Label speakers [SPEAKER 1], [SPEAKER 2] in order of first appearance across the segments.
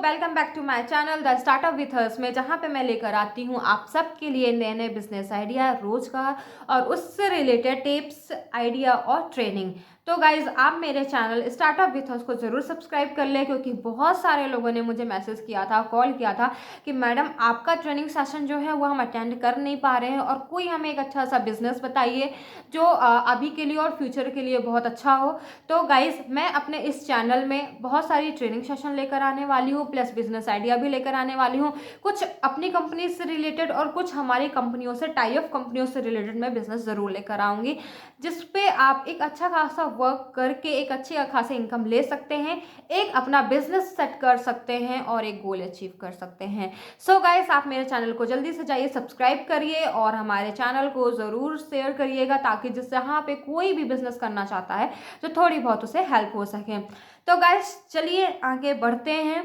[SPEAKER 1] Welcome back to my channel the startup with hers में, जहां पे मैं लेकर आती हूं आप सबके लिए नए नए बिजनेस आइडिया, रोजगार और उससे रिलेटेड टिप्स, आइडिया और ट्रेनिंग। तो गाइज आप मेरे चैनल स्टार्टअप विथ हर्स को ज़रूर सब्सक्राइब कर लें, क्योंकि बहुत सारे लोगों ने मुझे मैसेज किया था, कॉल किया था कि मैडम आपका ट्रेनिंग सेशन जो है वो हम अटेंड कर नहीं पा रहे हैं और कोई हमें एक अच्छा सा बिजनेस बताइए जो अभी के लिए और फ्यूचर के लिए बहुत अच्छा हो। तो गाइज मैं अपने इस चैनल में बहुत सारी ट्रेनिंग सेशन लेकर आने वाली हूँ, प्लस बिजनेस आइडिया भी लेकर आने वाली हूँ। कुछ अपनी कंपनी से रिलेटेड और कुछ हमारी कंपनियों से, टाई अप कंपनियों से रिलेटेड मैं बिजनेस ज़रूर लेकर आऊँगी, जिस पे आप एक अच्छा खासा वर्क करके एक अच्छी खासी इनकम ले सकते हैं, एक अपना बिजनेस सेट कर सकते हैं और एक गोल अचीव कर सकते हैं। सो गाइस आप मेरे चैनल को जल्दी से जाइए, सब्सक्राइब करिए और हमारे चैनल को ज़रूर शेयर करिएगा, ताकि जिससे यहाँ पे कोई भी बिजनेस करना चाहता है तो थोड़ी बहुत उसे हेल्प हो सके। तो गाइस चलिए आगे बढ़ते हैं।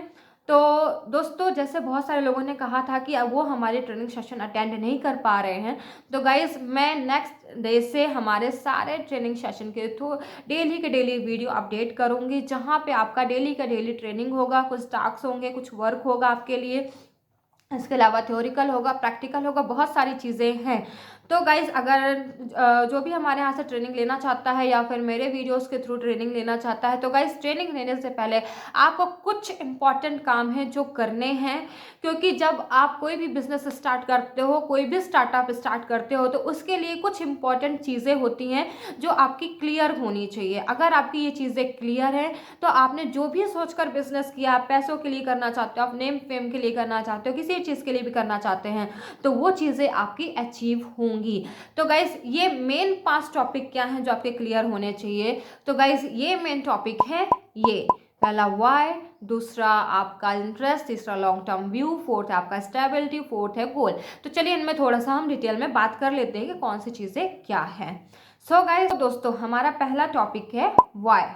[SPEAKER 1] तो दोस्तों, जैसे बहुत सारे लोगों ने कहा था कि अब वो हमारे ट्रेनिंग सेशन अटेंड नहीं कर पा रहे हैं, तो गाइस मैं नेक्स्ट डे से हमारे सारे ट्रेनिंग सेशन के थ्रू डेली के डेली वीडियो अपडेट करूंगी, जहां पे आपका डेली का डेली ट्रेनिंग होगा, कुछ टास्क होंगे, कुछ वर्क होगा आपके लिए, इसके अलावा थ्योरिकल होगा, प्रैक्टिकल होगा, बहुत सारी चीज़ें हैं। तो गाइज अगर जो भी हमारे यहाँ से ट्रेनिंग लेना चाहता है या फिर मेरे वीडियोस के थ्रू ट्रेनिंग लेना चाहता है, तो गाइज ट्रेनिंग लेने से पहले आपको कुछ इंपॉर्टेंट काम है जो करने हैं, क्योंकि जब आप कोई भी बिजनेस स्टार्ट करते हो, कोई भी स्टार्टअप स्टार्ट करते हो, तो उसके लिए कुछ इंपॉर्टेंट चीज़ें होती हैं जो आपकी क्लियर होनी चाहिए। अगर आपकी ये चीज़ें क्लियर हैं तो आपने जो भी सोचकर बिजनेस किया, आप पैसों के लिए करना चाहते हो, आप नेम फेम के लिए करना चाहते हो, किसी चीज़ के लिए भी करना चाहते हैं, तो वो चीज़ें आपकी अचीव होंगी। तो गाइज ये मेन 5 टॉपिक क्या हैं जो आपके क्लियर होने चाहिए। तो गाइज ये मेन टॉपिक है, ये पहला वाई, दूसरा आपका इंटरेस्ट, तीसरा लॉन्ग टर्म व्यू, फोर्थ है आपका स्टेबिलिटी, फोर्थ है गोल। तो चलिए इनमें थोड़ा सा हम डिटेल में बात कर लेते हैं कि कौन सी चीज़ें क्या है। सो गाइज दोस्तों, हमारा पहला टॉपिक है वाई।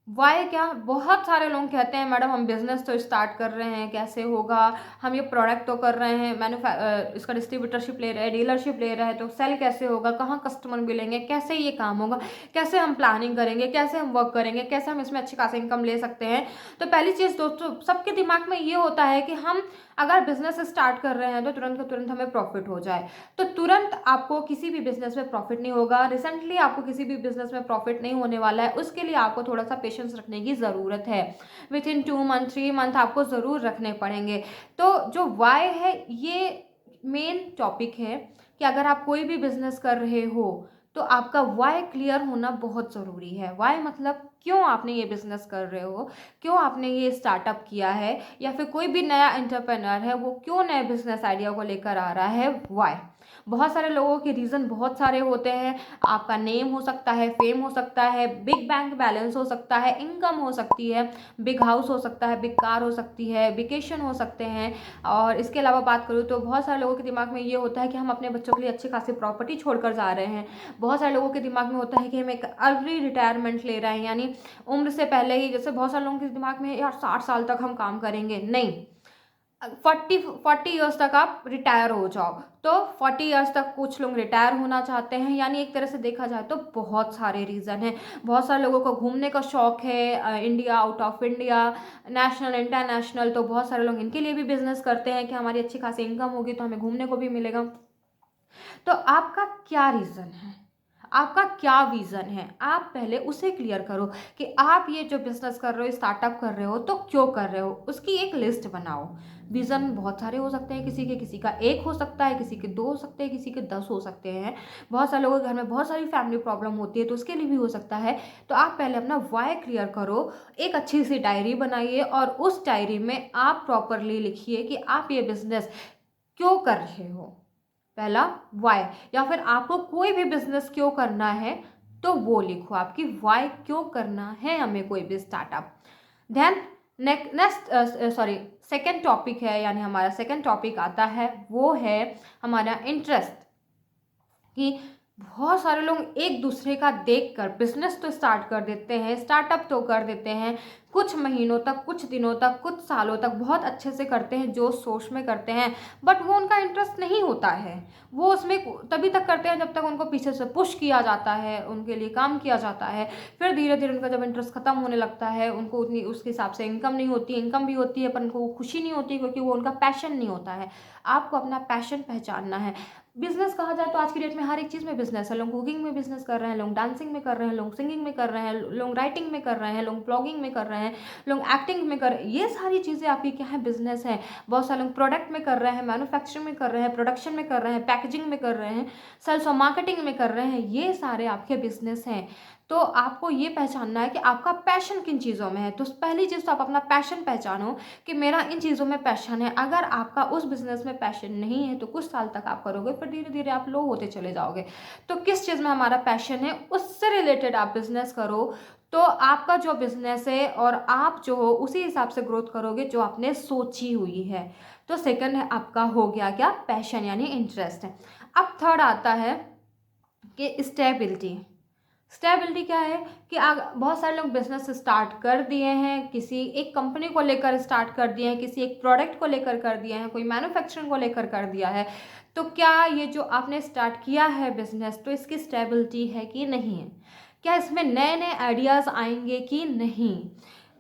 [SPEAKER 1] वाई क्या, बहुत सारे लोग कहते हैं मैडम हम बिजनेस तो स्टार्ट कर रहे हैं, कैसे होगा, हम ये प्रोडक्ट तो कर रहे हैं, इसका डिस्ट्रीब्यूटरशिप ले रहे हैं, डीलरशिप ले रहे हैं, तो सेल कैसे होगा, कहाँ कस्टमर मिलेंगे, कैसे ये काम होगा, कैसे हम प्लानिंग करेंगे, कैसे हम वर्क करेंगे, कैसे हम इसमें अच्छी खासी इनकम ले सकते हैं। तो पहली चीज़ दोस्तों, सबके दिमाग में ये होता है कि हम अगर बिजनेस स्टार्ट कर रहे हैं तो तुरंत का तुरंत हमें प्रॉफिट हो जाए। तो तुरंत आपको किसी भी बिजनेस में प्रॉफिट नहीं होगा, रिसेंटली आपको किसी भी बिजनेस में प्रॉफिट नहीं होने वाला है। उसके लिए आपको थोड़ा सा पेशेंस रखने की ज़रूरत है। विद इन 2 मंथ 3 मंथ आपको ज़रूर रखने पड़ेंगे। तो जो वाई है ये मेन टॉपिक है कि अगर आप कोई भी बिजनेस कर रहे हो तो आपका वाई क्लियर होना बहुत ज़रूरी है। वाई मतलब क्यों आपने ये बिजनेस कर रहे हो, क्यों आपने ये स्टार्टअप किया है, या फिर कोई भी नया एंटरप्रेन्योर है वो क्यों नए बिजनेस आइडिया को लेकर आ रहा है। वाई बहुत सारे लोगों के रीज़न बहुत सारे होते हैं। आपका नेम हो सकता है, फेम हो सकता है, बिग बैंक बैलेंस हो सकता है, इनकम हो सकती है, बिग हाउस हो सकता है, बिग कार हो सकती है, वेकेशन हो सकते हैं। और इसके अलावा बात करूँ तो बहुत सारे लोगों के दिमाग में ये होता है कि हम अपने बच्चों के लिए अच्छी खासी प्रॉपर्टी छोड़कर जा रहे हैं। बहुत सारे लोगों के दिमाग में होता है कि हम एक अर्ली रिटायरमेंट ले रहे हैं, यानी उम्र से पहले ही, जैसे बहुत सारे लोगों के दिमाग में यार 60 साल तक हम काम करेंगे, नहीं, 40 ईयर्स तक आप रिटायर हो जाओ। तो 40 ईयर्स तक कुछ लोग रिटायर होना चाहते हैं, यानी एक तरह से देखा जाए तो बहुत सारे रीज़न हैं। बहुत सारे लोगों को घूमने का शौक है, India, out of India, national, international. तो बहुत सारे लोग इनके लिए भी बिजनेस करते हैं कि हमारी अच्छी खासी इनकम होगी तो हमें घूमने को भी मिलेगा। तो आपका क्या रीज़न है, आपका क्या विज़न है, आप पहले उसे क्लियर करो कि आप ये जो बिजनेस कर रहे हो, स्टार्टअप कर रहे हो, तो क्यों कर रहे हो, उसकी एक लिस्ट बनाओ। विज़न बहुत सारे हो सकते हैं, किसी का 1 हो सकता है, किसी के 2 हो सकते हैं, किसी के 10 हो सकते हैं। बहुत सारे लोगों के घर में बहुत सारी फैमिली प्रॉब्लम होती है, तो उसके लिए भी हो सकता है। तो आप पहले अपना वाई क्लियर करो, एक अच्छी सी डायरी बनाइए और उस डायरी में आप प्रॉपरली लिखिए कि आप ये बिजनेस क्यों कर रहे हो, पहला वाई। या फिर आपको कोई भी बिजनेस क्यों करना है तो वो लिखो, आपकी वाई क्यों करना है हमें कोई भी startup. Then next second topic है, यानी हमारा सेकेंड टॉपिक आता है वो है हमारा इंटरेस्ट, कि बहुत सारे लोग एक दूसरे का देखकर बिजनेस तो स्टार्ट कर देते हैं, स्टार्टअप तो कर देते हैं, कुछ महीनों तक, कुछ दिनों तक, कुछ सालों तक बहुत अच्छे से करते हैं, जोश शोश में करते हैं, बट वो उनका इंटरेस्ट नहीं होता है। वो उसमें तभी तक करते हैं जब तक उनको पीछे से पुश किया जाता है, उनके लिए काम किया जाता है। फिर धीरे धीरे उनका जब इंटरेस्ट खत्म होने लगता है, उनको उतनी उसके हिसाब से इनकम नहीं होती, इनकम भी होती है पर उनको वो खुशी नहीं होती, क्योंकि वो उनका पैशन नहीं होता है। आपको अपना पैशन पहचानना है। बिजनेस कहा जाए तो आज की डेट में हर एक चीज़ में बिजनेस है। लोग कुकिंग में बिजनेस कर रहे हैं, लोग डांसिंग में कर रहे हैं, लोग सिंगिंग में कर रहे हैं, लोग राइटिंग में कर रहे हैं, लोग ब्लॉगिंग में कर रहे हैं, लोग एक्टिंग में कर रहे हैं। ये सारी चीज़ें आपकी क्या है, बिजनेस है। बहुत सारे लोग प्रोडक्ट में कर रहे हैं, मैन्युफैक्चरिंग में कर रहे हैं, प्रोडक्शन में कर रहे हैं, पैकेजिंग में कर रहे हैं, सेल्स और मार्केटिंग में कर रहे हैं। ये सारे आपके बिजनेस हैं। तो आपको ये पहचानना है कि आपका पैशन किन चीज़ों में है। तो पहली चीज़ तो आप अपना पैशन पहचानो कि मेरा इन चीज़ों में पैशन है। अगर आपका उस बिज़नेस में पैशन नहीं है तो कुछ साल तक आप करोगे, फिर धीरे धीरे आप लो होते चले जाओगे। तो किस चीज़ में हमारा पैशन है, उससे रिलेटेड आप बिज़नेस करो, तो आपका जो बिज़नेस है और आप जो हो उसी हिसाब से ग्रोथ करोगे जो आपने सोची हुई है। तो सेकंड है आपका हो गया क्या, पैशन यानी इंटरेस्ट है। अब थर्ड आता है कि स्टेबिलिटी। स्टेबिलिटी क्या है कि बहुत सारे लोग बिजनेस स्टार्ट कर दिए हैं, किसी एक कंपनी को लेकर स्टार्ट कर दिए हैं, किसी एक प्रोडक्ट को लेकर कर दिए हैं, कोई मैन्युफैक्चरिंग को लेकर कर दिया है। तो क्या ये जो आपने स्टार्ट किया है बिजनेस, तो इसकी स्टेबिलिटी है कि नहीं है, क्या इसमें नए नए आइडियाज़ आएंगे कि नहीं।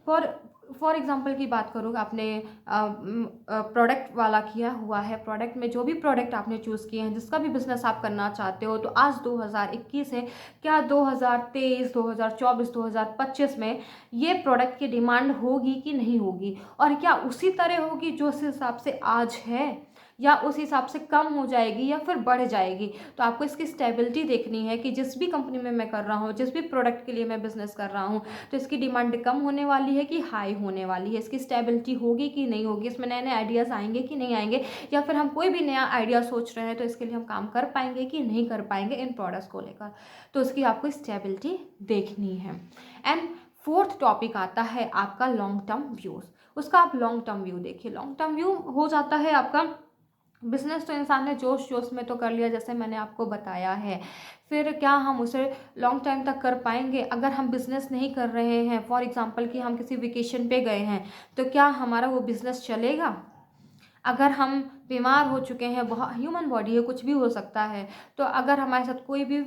[SPEAKER 1] फॉर फॉर एग्जांपल की बात करूँ, आपने प्रोडक्ट वाला किया हुआ है, प्रोडक्ट में जो भी प्रोडक्ट आपने चूज़ किए हैं, जिसका भी बिजनेस आप करना चाहते हो, तो आज 2021 है, क्या 2023, 2024, 2025 में ये प्रोडक्ट की डिमांड होगी कि नहीं होगी, और क्या उसी तरह होगी जो उस हिसाब से आज है, या उस हिसाब से कम हो जाएगी या फिर बढ़ जाएगी। तो आपको इसकी स्टेबिलिटी देखनी है कि जिस भी कंपनी में मैं कर रहा हूँ, जिस भी प्रोडक्ट के लिए मैं बिजनेस कर रहा हूँ, तो इसकी डिमांड कम होने वाली है कि हाई होने वाली है, इसकी स्टेबिलिटी होगी कि नहीं होगी, इसमें नए नए आइडियाज़ आएंगे कि नहीं आएंगे, या फिर हम कोई भी नया आइडिया सोच रहे हैं तो इसके लिए हम काम कर पाएंगे कि नहीं कर पाएंगे इन प्रोडक्ट्स को लेकर। तो इसकी आपको स्टेबिलिटी देखनी है। एंड फोर्थ टॉपिक आता है आपका लॉन्ग टर्म व्यूज़। उसका आप लॉन्ग टर्म व्यू देखिए। लॉन्ग टर्म व्यू हो जाता है आपका बिजनेस, तो इंसान ने जोश जोश में तो कर लिया जैसे मैंने आपको बताया है, फिर क्या हम उसे लॉन्ग टाइम तक कर पाएंगे। अगर हम बिज़नेस नहीं कर रहे हैं, फॉर एग्जांपल कि हम किसी वेकेशन पे गए हैं, तो क्या हमारा वो बिज़नेस चलेगा। अगर हम बीमार हो चुके हैं, बहुत ह्यूमन बॉडी है, कुछ भी हो सकता है, तो अगर हमारे साथ कोई भी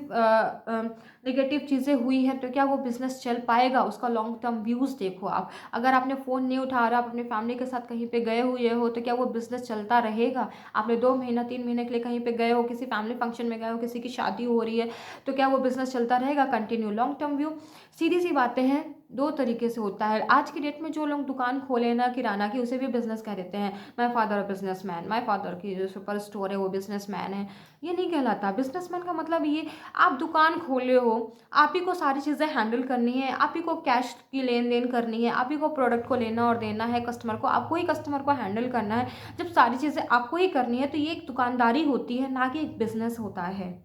[SPEAKER 1] नेगेटिव चीज़ें हुई हैं, तो क्या वो बिज़नेस चल पाएगा। उसका लॉन्ग टर्म व्यूज़ देखो आप। अगर आपने फ़ोन नहीं उठा रहा, आप अपने फैमिली के साथ कहीं पे गए हुए हो, तो क्या वो बिज़नेस चलता रहेगा। आपने 2 महीना 3 महीने के लिए कहीं पे गए हो, किसी फैमिली फंक्शन में गए हो, किसी की शादी हो रही है, तो क्या वो बिज़नेस चलता रहेगा कंटिन्यू। लॉन्ग टर्म व्यू सीधी सी बातें हैं, दो तरीके से होता है। आज की डेट में जो लोग दुकान खोले ना किराना की, उसे भी बिजनेस कह देते हैं। My father businessman, my father की जो सुपर स्टोर है वो बिजनेसमैन है। ये नहीं कहलाता। बिजनेसमैन का मतलब ये, आप दुकान खोले हो, आप ही को सारी चीज़ें हैंडल करनी है, आप ही को कैश की लेन देन करनी है, आप ही को प्रोडक्ट को लेना और देना है कस्टमर को, आपको ही कस्टमर को हैंडल करना है। जब सारी चीज़ें आपको ही करनी है, तो ये एक दुकानदारी होती है, ना कि एक बिजनेस होता है।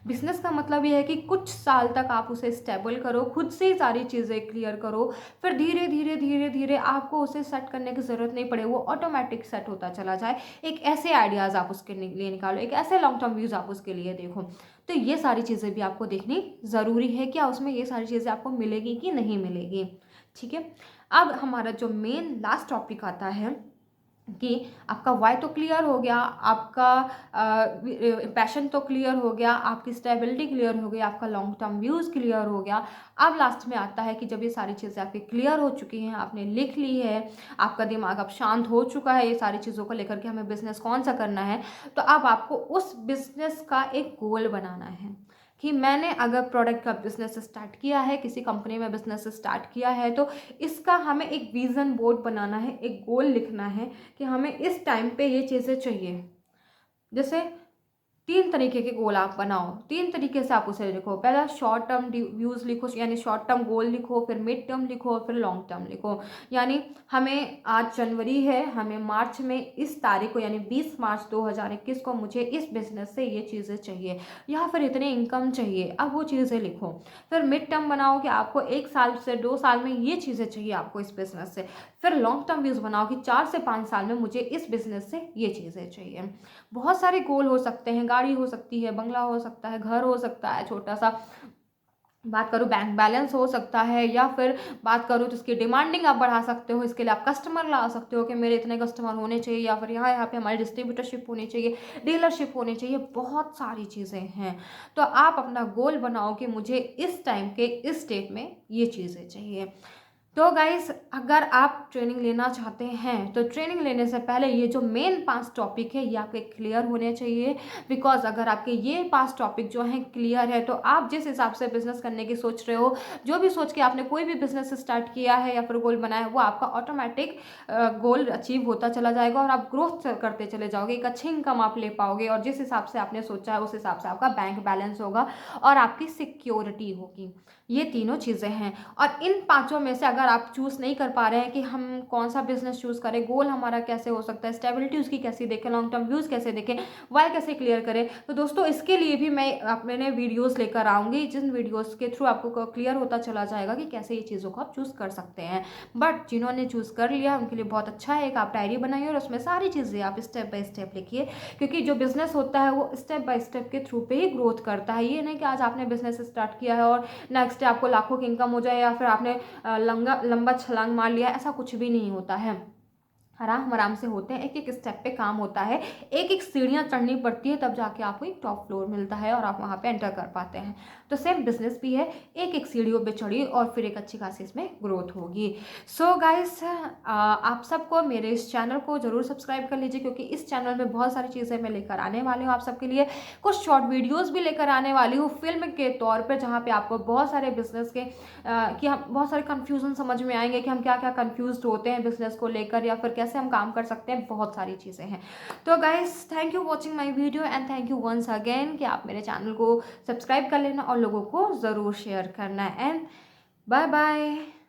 [SPEAKER 1] बिजनेस का मतलब ये है कि कुछ साल तक आप उसे स्टेबल करो, खुद से ही सारी चीज़ें क्लियर करो, फिर धीरे धीरे धीरे धीरे आपको उसे सेट करने की ज़रूरत नहीं पड़े, वो ऑटोमेटिक सेट होता चला जाए। एक ऐसे आइडियाज़ आप उसके लिए निकालो, एक ऐसे लॉन्ग टर्म व्यूज़ आप उसके लिए देखो। तो ये सारी चीज़ें भी आपको देखनी ज़रूरी है, क्या उसमें ये सारी चीज़ें आपको मिलेगी कि नहीं मिलेगी। ठीक है। अब हमारा जो मेन लास्ट टॉपिक आता है कि आपका वाई तो क्लियर हो गया, आपका पैशन तो क्लियर हो गया, आपकी स्टेबिलिटी क्लियर हो गई, आपका लॉन्ग टर्म व्यूज़ क्लियर हो गया। अब लास्ट में आता है कि जब ये सारी चीज़ें आपकी क्लियर हो चुकी हैं, आपने लिख ली है, आपका दिमाग अब शांत हो चुका है ये सारी चीज़ों को लेकर के हमें बिज़नेस कौन सा करना है, तो अब आपको उस बिज़नेस का एक गोल बनाना है कि मैंने अगर प्रोडक्ट का बिज़नेस स्टार्ट किया है, किसी कंपनी में बिज़नेस स्टार्ट किया है, तो इसका हमें एक विज़न बोर्ड बनाना है, एक गोल लिखना है कि हमें इस टाइम पे ये चीज़ें चाहिए। जैसे 3 तरीके के गोल आप बनाओ, 3 तरीके से आप उसे लिखो। पहला शॉर्ट टर्म व्यूज़ लिखो, यानी शॉर्ट टर्म गोल लिखो, फिर मिड टर्म लिखो, फिर लॉन्ग टर्म लिखो। यानी हमें आज जनवरी है, हमें मार्च में इस तारीख को यानी 20 मार्च 2021 को मुझे इस बिज़नेस से ये चीज़ें चाहिए, या फिर इतने इनकम चाहिए। अब वो चीज़ें लिखो। फिर मिड टर्म बनाओ कि आपको 1 साल से 2 साल में ये चीज़ें चाहिए आपको इस बिज़नेस से। फिर लॉन्ग टर्म व्यूज़ बनाओ कि 4 से 5 साल में मुझे इस बिज़नेस से ये चीज़ें चाहिए। बहुत सारे गोल हो सकते हैं गाड़ी हो सकती है, बंगला हो सकता है, घर हो सकता है छोटा सा, बात करूँ बैंक बैलेंस हो सकता है, या फिर बात करूँ तो इसकी डिमांडिंग आप बढ़ा सकते हो। इसके लिए आप कस्टमर ला सकते हो कि मेरे इतने कस्टमर होने चाहिए, या फिर यहाँ यहाँ पे हमारी डिस्ट्रीब्यूटरशिप होनी चाहिए, डीलरशिप होनी चाहिए, बहुत सारी चीज़ें हैं। तो आप अपना गोल बनाओ कि मुझे इस टाइम के इस स्टेप में ये चीज़ें चाहिए। तो गाइस, अगर आप ट्रेनिंग लेना चाहते हैं तो ट्रेनिंग लेने से पहले ये जो मेन 5 टॉपिक है ये आपके क्लियर होने चाहिए। बिकॉज अगर आपके ये 5 टॉपिक जो हैं क्लियर है तो आप जिस हिसाब से बिजनेस करने की सोच रहे हो, जो भी सोच के आपने कोई भी बिजनेस स्टार्ट किया है या फिर गोल बनाया है, वो आपका ऑटोमेटिक गोल अचीव होता चला जाएगा और आप ग्रोथ करते चले जाओगे, एक अच्छी इनकम आप ले पाओगे, और जिस हिसाब से आपने सोचा है उस हिसाब से आपका बैंक बैलेंस होगा और आपकी सिक्योरिटी होगी। ये तीनों चीज़ें हैं। और इन पांचों में से अगर आप चूज़ नहीं कर पा रहे हैं कि हम कौन सा बिजनेस चूज़ करें, गोल हमारा कैसे हो सकता है, स्टेबिलिटी उसकी कैसी देखें, लॉन्ग टर्म व्यूज़ कैसे देखें, वाई कैसे क्लियर करें, तो दोस्तों इसके लिए भी मैं अपने वीडियोस लेकर आऊँगी, जिन वीडियोस के थ्रू आपको क्लियर होता चला जाएगा कि कैसे ये चीज़ों को आप चूज़ कर सकते हैं। बट जिन्होंने चूज़ कर लिया उनके लिए बहुत अच्छा है, एक आप डायरी बनाइए और उसमें सारी चीज़ें आप स्टेप बाय स्टेप लिखिए, क्योंकि जो बिजनेस होता है वो स्टेप बाय स्टेप के थ्रू पे ही ग्रोथ करता है। ये नहीं कि आज आपने बिजनेस स्टार्ट किया है और नेक्स्ट डे आपको लाखों की इनकम हो जाए, या फिर आपने लंबा छलांग मार लिया, ऐसा कुछ भी नहीं होता है। आराम आराम से होते हैं, एक एक स्टेप पे काम होता है, एक एक सीढ़ियाँ चढ़नी पड़ती है, तब जाके आपको एक टॉप फ्लोर मिलता है और आप वहाँ पे एंटर कर पाते हैं। तो सेम बिजनेस भी है, एक एक सीढ़ियों पे चढ़ी और फिर एक अच्छी खासी इसमें ग्रोथ होगी। सो गाइस, आप सबको मेरे इस चैनल को जरूर सब्सक्राइब कर लीजिए, क्योंकि इस चैनल में बहुत सारी चीज़ें मैं लेकर आने वाली हूँ आप सबके लिए। कुछ शॉर्ट वीडियोज़ भी लेकर आने वाली हूँ फिल्म के तौर पर, जहाँ पे आपको बहुत सारे बिजनेस के कि हम बहुत सारे कन्फ्यूज़न समझ में आएंगे कि हम क्या क्या कन्फ्यूज़ होते हैं बिजनेस को लेकर, या फिर कैसे हम काम कर सकते हैं, बहुत सारी चीज़ें हैं। तो guys, thank you watching my video and thank you once again कि आप मेरे चैनल को सब्सक्राइब कर लेना और लोगों को ज़रूर शेयर करना। And bye bye.